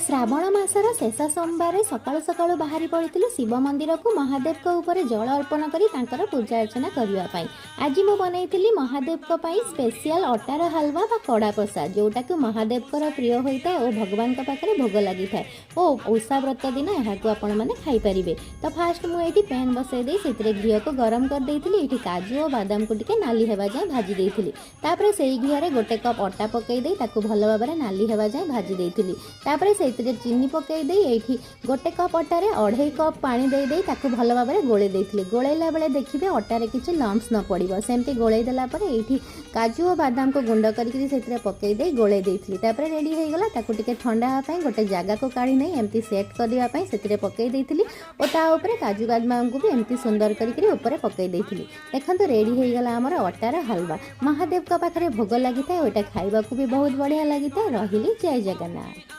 श्रावण मासर शेष सोमवार सकाळु सकाळु बाहरी पड़ू शिव मंदिर को महादेव ऊपर जल अर्पण कर पूजा अर्चना करने। आज मु बनई महादेव स्पेशल अटार हलवा बा कड़ा प्रसाद जोटा कि महादेव प्रिय होता है और भगवान पाखे भोग लगी था और ओषा व्रत दिन यहाँ आपण मैंने खाईपारे। तो फास्ट मुझे पैन बसई से घी को गरम कर देती काजू और बादाम को टिके नाली हेबा जाए भाजी देती। तापर से घी गोटे कप अटा पकई भल भाव नाली हेबा जाए भाजी देती। से चीनी पकई ये गोटे कप अटार 2.5 कप पानी दे भल भाव गोले गोलेला बेले देखिए अटारे किसी लम्स न पड़ो सेमती गोले देला ये काजू और बादाम को गुंड करके पकई दे गोले देती। रेडी हो गला टे ठंडा हाँपाई गोटे जगह को काढ़ी नहीं एमती सेट करने से पकई देती और ताऊपर काजू बादाम को भी एमती सुंदर करके पकई देती। देखो रेडी हो गला आमर अटार हलवा महादेव का पाखे भोग लगी था। खाइबा भी बहुत बढ़िया लगी था। रही जय जगन्नाथ।